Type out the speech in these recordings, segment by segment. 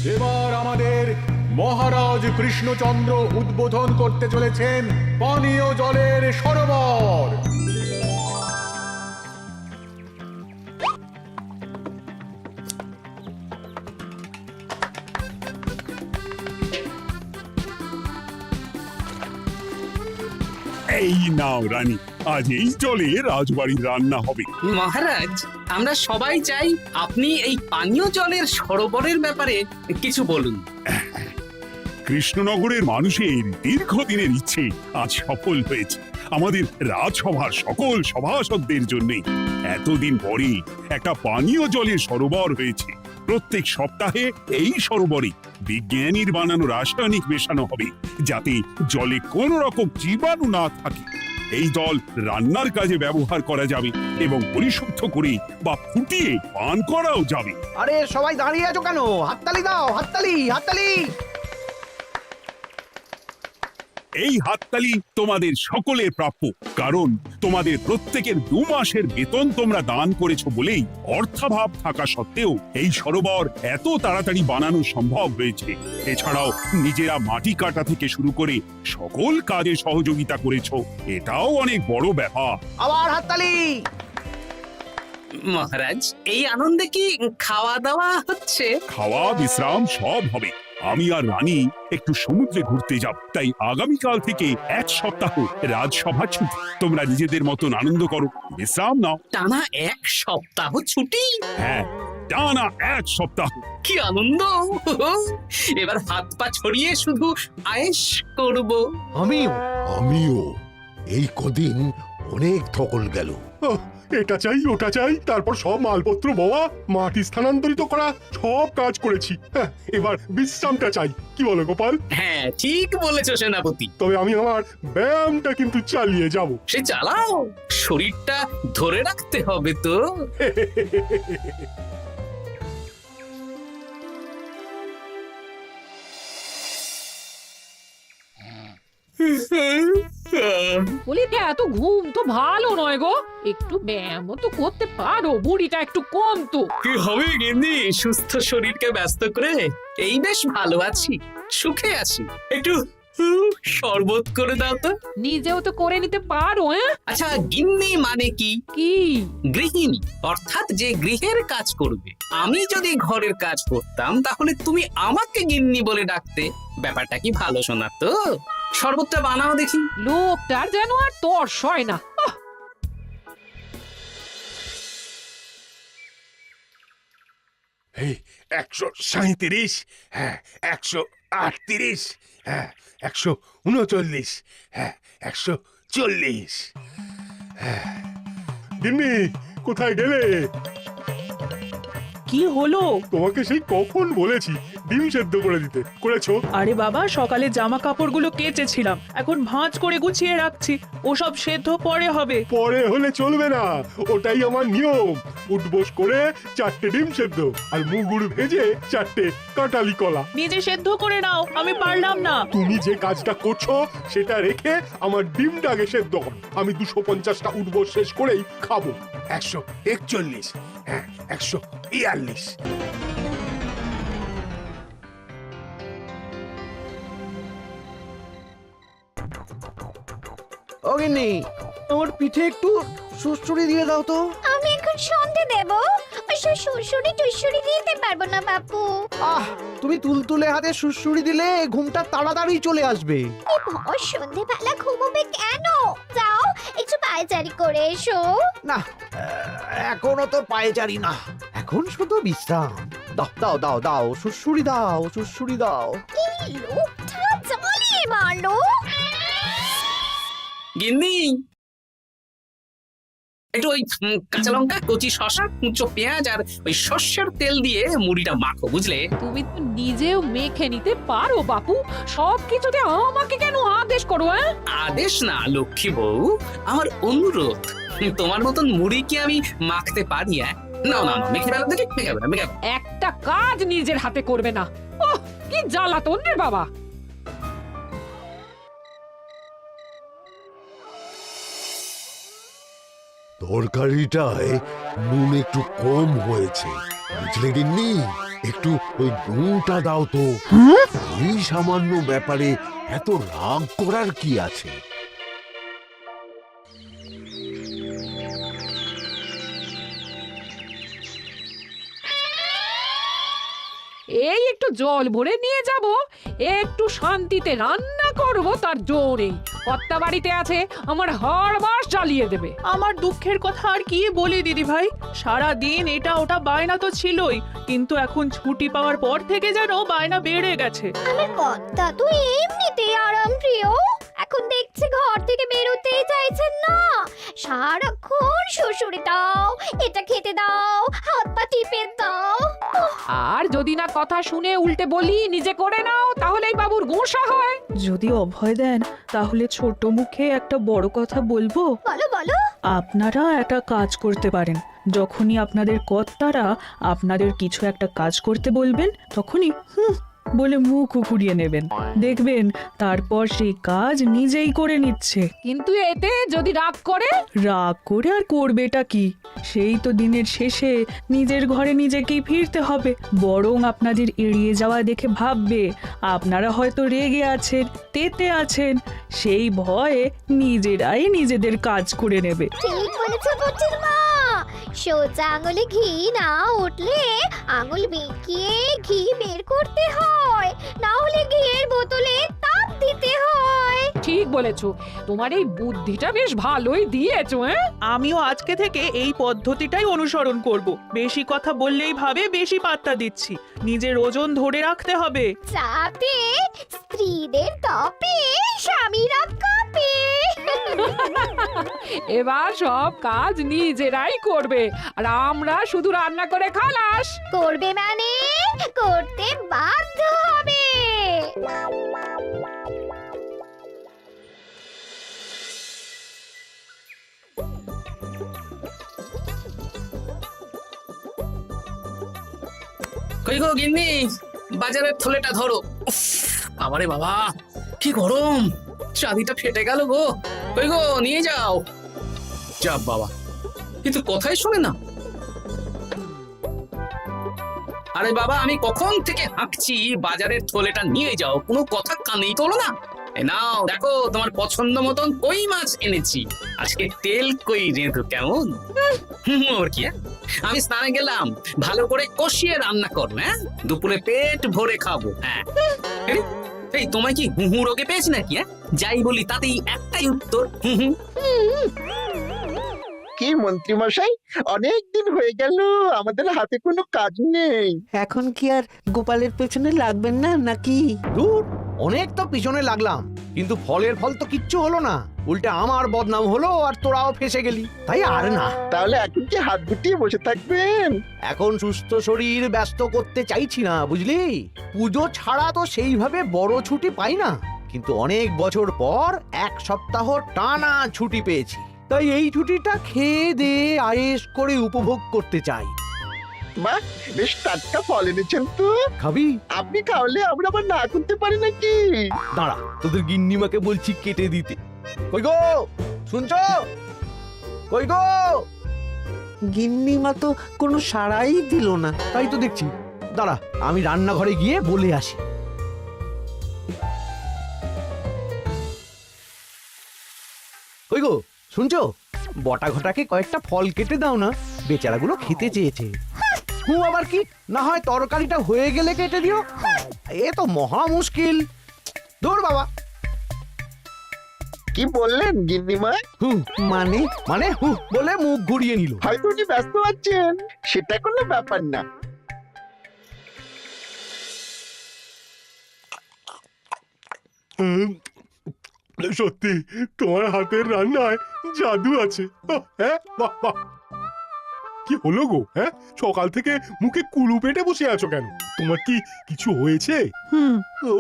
এবার আমাদের মহারাজ কৃষ্ণচন্দ্র উদ্বোধন করতে চলেছেন পানীয় জলের সরোবর। এই নাও রানী, আজ এই জলে রাজবাড়ির রান্না হবে। মহারাজ, আমরা সবাই চাই আপনি এই পানীয় জলের সরোবরের ব্যাপারে কিছু বলুন। কৃষ্ণনগরের মানুষের দীর্ঘদিনের ইচ্ছে আজ সফল হয়েছে। আমাদের রাজসভার সকল সভাসদদের জন্য এতদিন পরে একটা পানীয় জলের সরোবর হয়েছে। প্রত্যেক সপ্তাহে এই সরোবরে বিজ্ঞানীর বানানো রাসায়নিক মেশানো হবে, যাতে জলে কোনো রকম জীবাণু না থাকে। এই জল রান্নার কাজে ব্যবহার করা যাবে এবং পরিশুদ্ধ করে বা ফুটিয়ে পান করাও যাবে। আরে সবাই দাঁড়িয়ে আছো কেন? হাততালি দাও, হাততালি, হাততালি। এই হাততালি তোমাদের সকলের প্রাপ্য, কারণ তোমাদের প্রত্যেকের 2 মাসের বেতন তোমরা দান করেছো বলেই অর্থাভাব থাকা সত্ত্বেও এই সরোবর এত তাড়াতাড়ি বানানো সম্ভব হয়েছে। এছাড়াও নিজেরা মাটি কাটা থেকে শুরু করে সকল কাজে সহযোগিতা করেছো, এটাও অনেক বড় ব্যাপার। আবার হাততালি। মহারাজ, এই আনন্দে কি খাওয়া দাওয়া হচ্ছে? খাওয়া বিশ্রাম সব হবে। আমি আর রানী একটু সমুদ্রে ঘুরতে যাব, তাই আগামীকাল থেকে 1 সপ্তাহ রাজসভা ছুটি। তোমরা নিজেদের মতন আনন্দ করো, বিশ্রাম নাও। টানা 1 সপ্তাহ ছুটি? হ্যাঁ, টানা 1 সপ্তাহ। কি আনন্দ! এবার হাত পা ছড়িয়ে শুধু আয়েশ করব। আমিও এই কদিন অনেক ধকল গেল। এটা চাই ওটা চাই, তারপর সব মালপত্র বওয়া, মাটি স্থানান্তরিত করা, সব কাজ করেছি। এবার বিশ্রামটা চাই। কি বলো গোপাল? হ্যাঁ, ঠিক বলেছো সেনাপতি। তবে আমি আমার ব্যায়ামটা কিন্তু চালিয়ে যাব। সে চালাও, শরীরটা ধরে রাখতে হবে তো। বলি এত ঘুম তো ভালো নয় গো, একটু ব্যায়ামও তো করতে পারো, বুড়িটা একটু কম তো। কি হবে গিন্নি, সুস্থ শরীরকে ব্যস্ত করে এই বেশ ভালো আছি, সুখে আছি। একটু শরবত করে দাও তো। নিজেও তো করে নিতে পারো। আচ্ছা, গিন্নি মানে কি? কি? গৃহিণী, অর্থাৎ যে গৃহের কাজ করবে। আমি যদি ঘরের কাজ করতাম তাহলে তুমি আমাকে গিন্নি বলে ডাকতে। ব্যাপারটা কি ভালো শোনা তো? শরবতটা বানাও দেখি। লোকটার যেন আর তর্স হয় না। এই 137, হ্যাঁ 138, হ্যাঁ 139, হ্যাঁ 140। গিন্নি, কোথায় গেলে? কি হলো? তোমাকে সেই কখন বলেছি ডিম সেদ্ধ করে দিতে, করেছো? আরে বাবা, সকালে জামা কাপড়গুলো কেচেছিলাম, এখন ভাঁজ করে গুছিয়ে রাখছি। ওসব সেদ্ধ পরে হবে। পরে হলে চলবে না, ওটাই আমার নিয়ম। উঠবোস করে 4টে ডিম সেদ্ধ আর মুগুর ভেজে 4টে কাঁটালি কলা। নিজে সেদ্ধ করে নাও, আমি পারলাম না। তুমি যে কাজটা করছো সেটা রেখে আমার ডিমটা আগে সেদ্ধ করো। আমি 250টা উঠবোস শেষ করেই খাবো। 141, হ্যাঁ 142। ও গিন্নি, আমার পিঠে একটু সুড়সুড়ি দিয়ে দাও তো। আমি এখন সন্ধে দেব, ওসব সুড়সুড়ি টুসুড়ি দিতে পারবো না বাপু। তুমি তুলতুলে হাতে সুড়সুড়ি দিলে ঘুমটা তাড়াতাড়ি চলে আসবে। ও সন্ধেবেলা ঘুমোবে কেন? যাও একটু পায়চারি করে এসো। না, এখনো তো পায়চারি না, এখন শুধু বিশ্রাম। দাও দাও দাও দাও, সুড়সুড়ি দাও, সুড়সুড়ি দাও। এই লোকটা জ্বালিয়ে মারলো। গিন্নি, একটু ওই কাঁচা লঙ্কা, কচি শসা, কুচো পেঁয়াজ আর ওই সর্ষের তেল দিয়ে মুড়িটা মাখো, বুঝলে? তুমি তো নিজেও মেখে নিতে পারো বাপু, সব কিছুতে আমাকে কেন আদেশ করো? আদেশ না লক্ষ্মী বউ, আমার অনুরোধ। তোমার মতন মুড়ি কি আমি মাখতে পারি? না না না, মেখে ফেলো দেখি। মেখে ফেলো, মেখে ফেলো। একটা কাজ নিজের হাতে করবে না। ওহ, কি জ্বালাতন রে বাবা। তরকারিটায় নুন একটু কম হয়েছে, বুঝলে গিন্নি? একটু ওই নুনটা দাও তো। এই সামান্য ব্যাপারে এত রাগ করার কি আছে? এই একটু জল ভরে নিয়ে যাব, একটু শান্তিতে রান্না করব তার জো নেই। কর্তা বাড়িতে আছে, আমার হাড় বাস জ্বালিয়ে দেবে। আমার দুঃখের কথা আর কি বলি দিদি ভাই, সারা দিন এটা ওটা বায়না তো ছিলই, কিন্তু এখন ছুটি পাওয়ার পর থেকে যেন বায়না বেড়ে গেছে। আমার কর্তা তো এমনিতেই আরাম প্রিয়, এখন দেখছি ঘর থেকে বেরোতেই চাইছেন না। সারাক্ষণ শ্বশুরে দাও, এটা খেতে দাও, হাত পা টিপে দাও। আর যদি না কথা শুনে উল্টে বলি নিজে করে নাও, তাহলেই বাবুর গোসা হয়। যদি অভয় দেন তাহলে ছোট মুখে একটা বড় কথা বলবো। বলো বলো। আপনারা একটা কাজ করতে পারেন, যখনই আপনাদের কর্তারা আপনাদের কিছু একটা কাজ করতে বলবেন তখনই বলে মুখ ঘুরিয়ে নেবেন, দেখবেন তারপর সেই কাজ নিজেই করে নিচ্ছে। কিন্তু এতে যদি রাগ করে? রাগ করে আর করবেটা কি, সেই তো দিনের শেষে নিজের ঘরে নিজেকেই ফিরতে হবে। বরং আপনাদের এড়িয়ে যাওয়া দেখে ভাববে আপনারা হয়তো রেগে আছেন, তেতে আছেন, সেই ভয়ে নিজেরাই নিজেদের কাজ করে নেবে। ঠিক বলেছো পুটির মা, সোজা আঙুলে ঘি না উঠলে আঙুল বেঁকিয়ে ঘি বের করতে হয়, না হলে ঘিয়ের বোতলে তাপ দিতে হয়। ঠিক বলেছো, তোমার এই বুদ্ধিটা বেশ ভালোই দিয়েছো। আমিও আজকে থেকে এই পদ্ধতিটাই অনুসরণ করব। বেশি কথা বললেই ভাবে বেশি পাত্তা দিচ্ছি, নিজের ওজন ধরে রাখতে হবে, যাতে স্ত্রীদের তপে স্বামীরা কাঁপে। এবার সব কাজ নিজেরাই করবে, আর আমরা শুধু রান্না করে খালাস। করবে মানে করতে বাধ্য হবে। কই গো গিন্নি, বাজারের থলেটা ধরো। উফ, বাবারে বাবা, কি গরম, চাঁদিটা ফেটে গেল গো। কই গো, নিয়ে যাও। যা বাবা, কিন্তু কথাই শোনে না। আরে বাবা, আমি কখন থেকে হাঁকছি বাজারের থলেটা নিয়ে যাও, কোনো কথা কানেই তোলো না। এ নাও দেখো, তোমার পছন্দ মতন কই মাছ এনেছি, আজকে তেল কই রেঁধো কেমন। ওর কি, আমি স্নানে গেলাম, ভালো করে কষিয়ে রান্না করবো। হ্যাঁ, দুপুরে পেট ভরে খাবো। হ্যাঁ, এই তোমায় কি হুহু রোগে পেয়েছি নাকি? যাই বলি তাতেই একটাই উত্তর, হুহু। কি মন্ত্রী মশাই, অনেক দিন হয়ে গেল আমাদের হাতে কোনো কাজ নেই। এখন কি আর গোপালের পেছনে লাগবেন না নাকি? দূর, অনেক তো পিছনে লাগলাম, কিন্তু ফলের ফল তো কিচ্ছু হলো না, উল্টে আমার বদনাম হলো আর তোরাও ফেসে গেলি। তাই আর না। তাহলে এখন কি হাত গুটিয়ে বসে থাকবেন? এখন সুস্থ শরীর ব্যস্ত করতে চাইছি না, বুঝলি? পুজো ছাড়া তো সেইভাবে বড় ছুটি পাই না, কিন্তু অনেক বছর পর এক সপ্তাহ টানা ছুটি পেয়েছি, তাই এই ছুটিটা খেয়ে দিয়ে আয়েশ করে উপভোগ করতে চাই। বাহ, বেশ টাটকা ফল এনেছেন তো। খাবি? আপনি খাওয়ালে আমরা আবার না করতে পারি নাকি? দাঁড়া, তোদের গিন্নিমাকে বলছি কেটে দিতে। কই গো, শুনছো? কই গো? গিন্নিমা তো কোনো সাড়াই দিল না, তাই তো দেখছি। দাঁড়া, আমি রান্নাঘরে গিয়ে বলে আসি। কই গো, শুনছো? বটা ঘটাকে কয়েকটা ফল কেটে দাও না, বেচারাগুলো খেতে চেয়েছে। আবার কি, না হয় তরকারিটা হয়ে গেলে কেটে দিও। এ তো মহা মুশকিল। দূর বাবা। কি বললেন গিন্নিমা? মানে মানে বলে মুখ ঘুরিয়ে নিল। হয়তো উনি ব্যস্ত আছেন, সেটা কোনো ব্যাপার না। সত্যি তোমার হাতের রান্নায় জাদু আছে। হ্যাঁ, বাহ বাহ। কি হলো গো? হ্যাঁ, সকাল থেকে মুখে কুলু পেটে বসে আছো কেন? তোমার কি কিছু হয়েছে?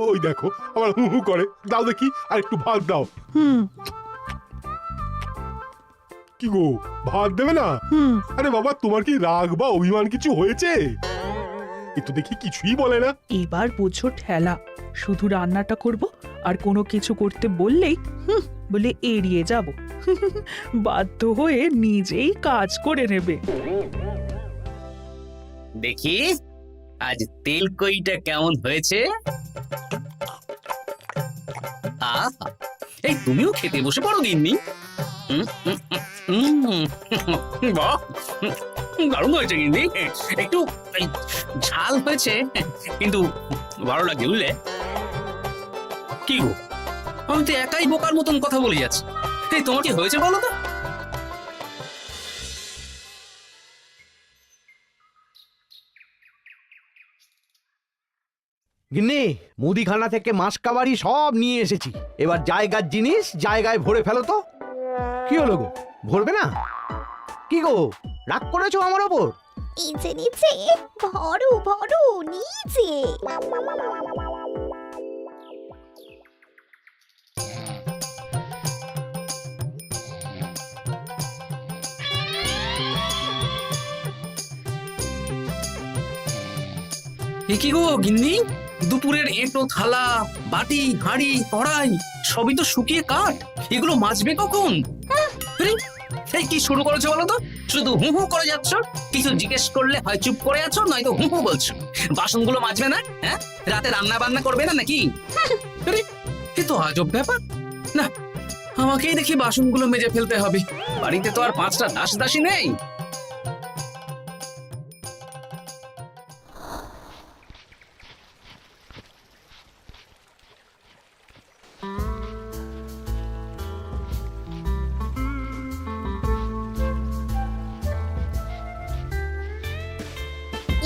ওই দেখো আবার হু হু করে। দাও দেখি, আর একটু ভাত দাও। কি গো, ভাত দেবে না? আরে বাবা, তোমার কি রাগ বা অভিমান কিছু হয়েছে? এ তো দেখি কিছুই বলে না। এবার বুঝো ঠেলা, শুধু রান্নাটা করব, আর কোনো কিছু করতে বললেই বলে এড়িয়ে যাব। বাধ্য হয়ে নিজেই কাজ করে নেবে। দেখি আজ তেল কইটা কেমন হয়েছে? আহা, এই তুমিও খেতে বসে পড়ো গিন্নি। বাহ, দারুণ হয়েছে গিন্নি। একটু এই, ঝাল হয়েছে কিন্তু ভালো লাগে বুঝলে। কি গো, আমি তো একাই বোকার মতন কথা বলে যাচ্ছি। এই তোমার কি হয়েছে বলো তো? গিন্নি, মুদিখানা থেকে মাসকাবারি সব নিয়ে এসেছি। এবার জায়গার জিনিস জায়গায় ভরে ফেলো তো। কি হলো গো, ভরবে না? কি গো, রাগ করেছো আমার ওপর? নিচে নিচে ভরো ভরো নিচে। এ কি গো গিন্নি, দুপুরের এঁটো থালা, বাটি, হাঁড়ি, কড়াই সবই তো শুকিয়ে কাঠ। এগুলো মাজবে কখন? আরে, এই কি শুরু করেছো বলো তো? শুধু হু হু করে যাচ্ছ। কিছু জিজ্ঞেস করলে হয় চুপ করে আছো, নয়তো হু হু বলছো। বাসনগুলো মাজবে না? হ্যাঁ, রাতে রান্না বান্না করবে না নাকি? আরে, এ তো আজব ব্যাপার। না, আমাকেই দেখি বাসনগুলো মেজে ফেলতে হবে। বাড়িতে তো আর 5টা দাস দাসী নেই।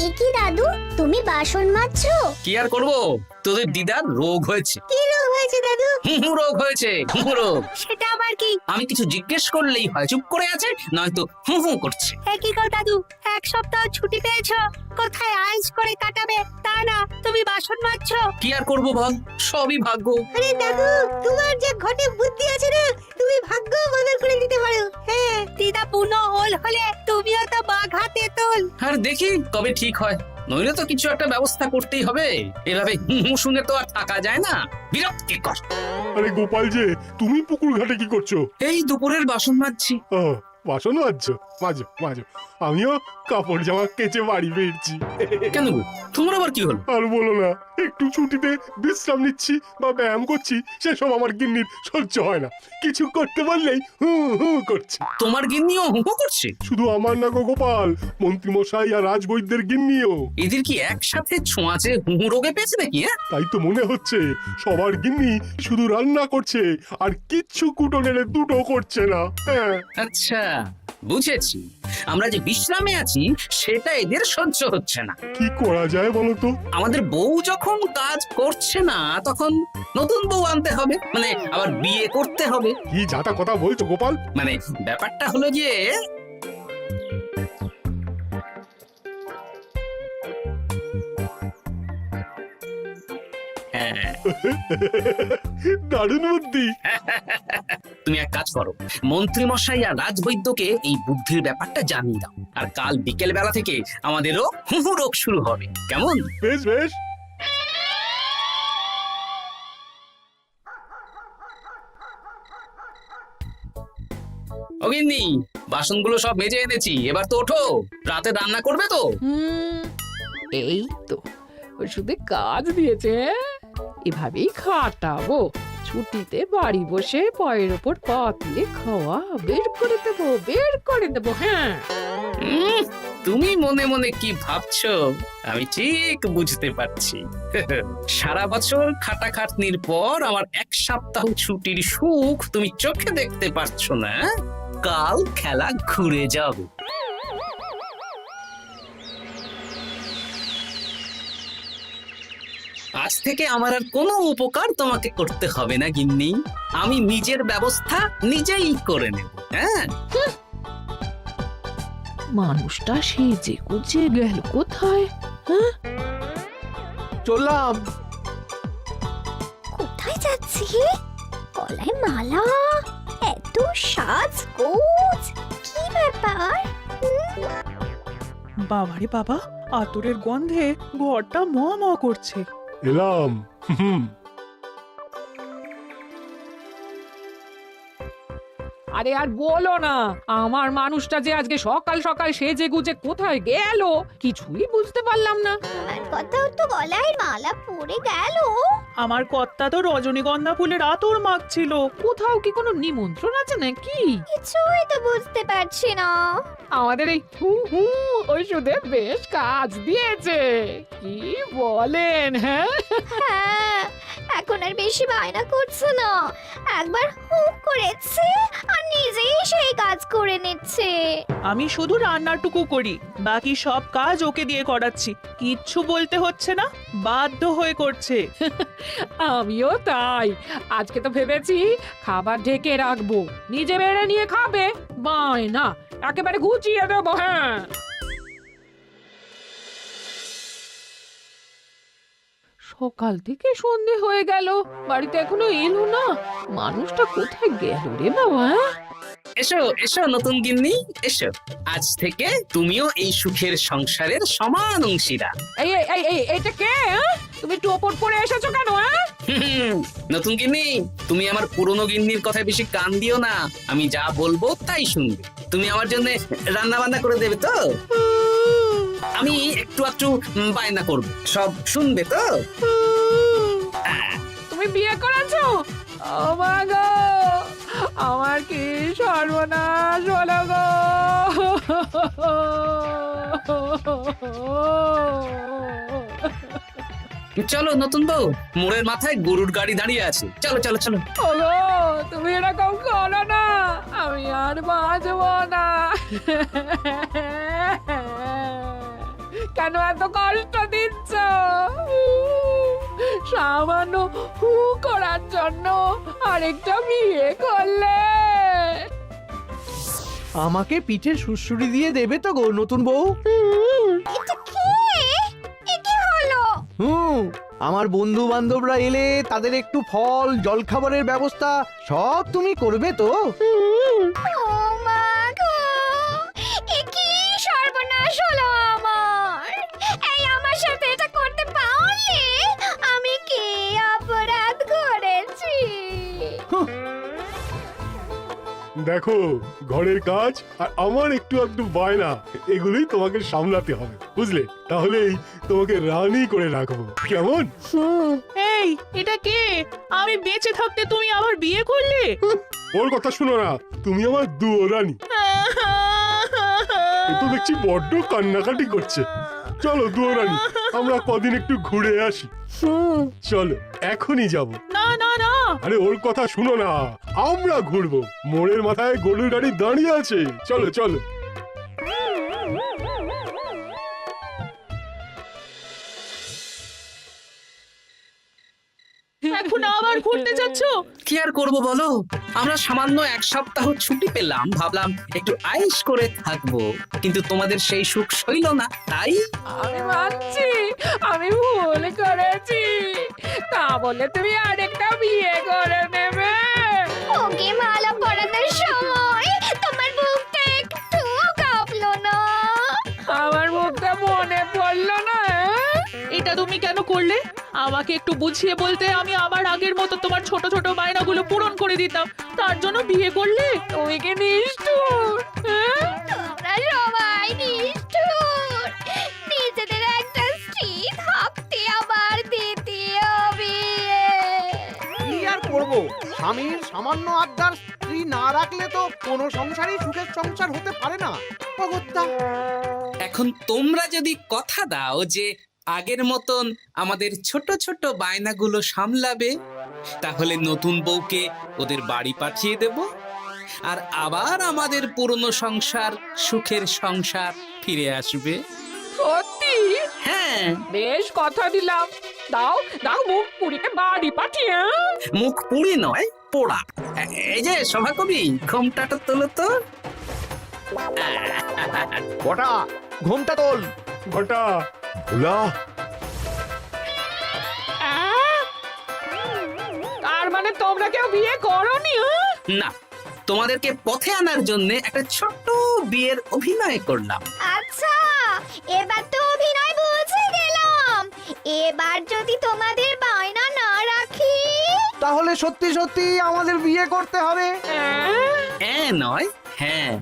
এ কি দাদু, তুমি বাসন মাজছো? কি আর করবো, তোদের দিদার রোগ হয়েছে। কি রোগ হয়েছে দাদু? হুহু রোগ হয়েছে, হুহু রোগ। সেটা আবার কি? আমি কিছু জিজ্ঞেস করলেই হয় চুপ করে আছে, নয়তো হু হু করছে। কি গো দাদু, 1 সপ্তাহ ছুটি পেয়েছো, কোথায় আইস করে কাটাবে তা না তুমি বাসন মাজছো? কি আর করবো বল, সবই ভাগ্য। আরে দাদু, তোমার যে ঘটে বুদ্ধি আছে না, তুমি ভাগ্য বদল করে দিতে পারো। হ্যাঁ, দিদা পুনো হল হলে তুমিও তো বাঘাতে তোল। আর দেখি কবে ঠিক হয়, নইলে তো কিছু একটা ব্যবস্থা করতেই হবে। এভাবে হু হু শুনে তো আর থাকা যায় না, বিরক্তিকর। আরে গোপাল যে, তুমি পুকুর ঘাটে কি করছো? এই দুপুরের বাসন মাজছি। ও, বাসন মাজছো? মাজো মাজো, আমিও কাপড় জামা কেচে বাড়ি ফিরছি। কেন গো, তোমার আবার কি হলো? আর বলো না, একটু ছুটিতে বিশ্রাম নিচ্ছি বা ব্যায়াম করছি, সেসব আমার গিন্নির সহ্য হয় না। কিছু করতে বললেই হু হু করছে। তোমার গিন্নিও হু হু করছে? শুধু আমার না গো গোপাল, মন্ত্রীমশাই আর রাজবৈদ্যের গিন্নিও। এদের কি একসাথে ছোঁয়াচে হু হু রোগে পেয়েছে নাকি? হ্যাঁ, তাই তো মনে হচ্ছে সবার গিন্নি শুধু রান্না করছে আর কিচ্ছু কুটোনেড়ে দুটো করছে না। হ্যাঁ, আচ্ছা বুঝেছি, আমরা যে বিশ্রামে আছি সেটা এদের সহ্য হচ্ছে না। কি করা যায় বলো তো? আমাদের বউ যখন কাজ করছে না, তখন নতুন বউ আনতে হবে, মানে আবার বিয়ে করতে হবে। কি যাতা কথা বলছো গোপাল? মানে ব্যাপারটা হলো যে, হ্যাঁ, দারুণ বুদ্ধি। তুমি এক কাজ করো, মন্ত্রী মশাই আর রাজবৈদ্যকে এই বুদ্ধির ব্যাপারটা জানিয়ে দাও। আর কাল বিকেল বেলা থেকে আমাদেরও হু হু রোগ শুরু হবে, কেমন? বেশ বেশ। অগিন্নি, বাসনগুলো সব মেজে এনেছি, এবার তো ওঠো। রাতে রান্না করবে তো? এই তো, ওই শুধু কাজ দিয়েছে, এভাবেই খাটাবো। ছুটিতে বাড়ি বসে পায়ের ওপর পা তুলে খাওয়া বের করে দেবো, বের করে দেবো। হ্যাঁ, তুমি মনে মনে কি ভাবছো আমি ঠিক বুঝতে পারছি। সারা বছর খাটাখাটনির পর আমার 1 সপ্তাহ ছুটির সুখ তুমি চোখে দেখতে পারছো না। কাল খেলা ঘুরে যাবে। আজ থেকে আমার আর কোনো উপকার তোমাকে করতে হবে না গিন্নি, আমি নিজের ব্যবস্থা নিজেই করে নেব। হ্যাঁ, মানুষটা সেজে গুজে গেল কোথায়? হ্যাঁ, চললাম। কোথায় যাচ্ছি? গলায় মালা, এত সাজগোজ, কি ব্যাপার? বাবারে বাবা, আতরের গন্ধে ঘরটা ম ম করছে। এলাম। আরে আর বলো না, আমার মানুষটা যে আজকে সকাল সকাল সেজে গুজে কোথায় গেল কিছুই বুঝতে পারলাম না। আমার কথাও তো গলায় মালা পড়ে গেল। আমার কর্তা তো রজনীগন্ধা ফুলের আতর মাখছিল। কোথাও কি কোনো নিমন্ত্রণ আছে নাকি? কিছুই তো বুঝতে পারছি না। আমাদের এই হু হু ওষুধে বেশ কাজ দিয়েছে, কি বলেন? হ্যাঁ, হ্যাঁ, এখন আর বেশি বায়না করছে না। একবার হুক করেছে আর নিজেই সেই কাজ করে নিচ্ছে। আমি শুধু রান্নাটুকু করি, বাকি সব কাজ ওকে দিয়ে করাচ্ছি। কিচ্ছু বলতে হচ্ছে না, বাধ্য হয়ে করছে। আমিও তাই। আজকে তো ভেবেছি খাবার ঢেকে রাখবো, নিজে বেড়ে নিয়ে খাবে। বায়না একেবারে গুছিয়ে দেবো। হ্যাঁ, সকাল থেকে সন্ধে হয়ে গেল, বাড়িতে এখনো এলো না। মানুষটা কোথায় গেল রে বাবা? এসো এসো নতুন গিন্নি, এসো। আজ থেকে তুমিও এই সুখের সংসারের সমান অংশীদার। এই এই এই এই এটা কে? হ্যাঁ? তুমি টোপর পরে এসেছো কেন? হ্যাঁ, নতুন গিন্নি, তুমি আমার পুরনো গিন্নির কথায় বেশি কান দিও না। আমি যা বলবো তাই শুনবে। তুমি আমার জন্য রান্না বান্না করে দেবে তো? আমি একটু একটু বায়না করবো, সব শুনবে তো? তুমি বিয়ে করেছো? ও মা গো, আমার কি সর্বনাশ হলো গো! চলো নতুন বউ, মোড়ের মাথায় গরুর গাড়ি দাঁড়িয়ে আছে, চলো চলো চলো। ওগো, তুমি এরকম করো না, আমি আর বাঁচবো না। কেন এত কষ্ট দিচ্ছ? সামান্য হু করার জন্য আরেকটা বিয়ে করলে? আমাকে পিঠে সুড়সুড়ি দিয়ে দেবে তো গো নতুন বউ? এটা কি? এ কি হলো? আমার বন্ধু বান্ধবরা এলে তাদের একটু ফল জলখাবারের ব্যবস্থা সব তুমি করবে তো? ও মা গো, এ কি সর্বনাশ হলো আমার! এই আমার সাথে এটা করতে পারলে আমি কি অপরাধ করেছি? দেখো, ঘরের কাজ আর আমার একটু একটু বায়না, এগুলোই তোমাকে সামলাতে হবে, বুঝলে? তাহলেই তোমাকে রানী করে রাখবো, কেমন? এই, এটা কে? আমি বেঁচে থাকতে তুমি আবার বিয়ে করলে? ওর কথা শুনো না, তুমি আমার দুয়ো রানী। এ তো দেখছি বড্ড কান্নাকাটি করছে। চলো দুয়ো রানী, আমরা কদিন একটু ঘুরে আসি। চলো, এখনই যাব। না না না, আরে ওর কথা শুনো না, আমরা ঘুরবো। মোড়ের মাথায় গরুর গাড়ি দাঁড়িয়ে আছে, চলো চলো। এখন আবার ঘুরতে যাচ্ছ? কি আর করবো বলো, আমরা সামান্য এক সপ্তাহ ছুটি পেলাম, ভাবলাম একটু আয়েশ করে থাকবো, কিন্তু তোমাদের সেই সুখ সইল না, তাই আমি মানছি আমি ভুল করেছি, তা বলে তুমি আরেকটা বিয়ে করে নেবে? ওকে মালা পরানোর সময় তোমার বুকটা একটু কাঁপলো না? আমার মুখটা মনে পড়লো না? এটা তুমি কেন করলে? আমাকে একটু বুঝিয়ে বলতে আমি আবার আগের মতো তোমার ছোট ছোট বায়নাগুলো পূরণ করে দিতাম। তার জন্য বিয়ে করলে? তুমি কি নিষ্ঠুর? হ্যাঁ? তোমরা সবাই নিষ্ঠুর। নিজেদের একটা স্ত্রী থাকতে আবার দ্বিতীয় বিয়ে। কি আর করবো, স্বামীর সামান্য আবদার স্ত্রী না রাখলে তো কোনো সংসারই সুখের সংসার হতে পারে না। অগত্যা এখন তোমরা যদি কথা দাও যে আগের মতন আমাদের ছোট ছোট বায়নাগুলো সামলাবে, তাহলে নতুন বউকে ওদের বাড়ি পাঠিয়ে দেব, আর আবার আমাদের পুরনো সংসার, সুখের সংসার ফিরে আসবে। সত্যি? হ্যাঁ, বেশ কথা দিলাম। দাও দাও মুখ পুরিকে বাড়ি পাঠিয়ে। মুখ পুড়ি নয়, পোড়া। এই যে সভাকবি, ঘোমটাটা তোলো তো। কটা ঘুমটা তোল। ঘটা ভোলা, তার মানে তোমরা কেউ বিয়ে করোনি? না, তোমাদেরকে পথে আনার জন্য একটা ছোট্ট বিয়ের অভিনয় করলাম। আচ্ছা, এবার তো অভিনয় বুঝে গেলাম। এবার যদি তোমাদের বায়না না রাখি? তাহলে সত্যি সত্যি আমাদের বিয়ে করতে হবে। নয় হ্যাঁ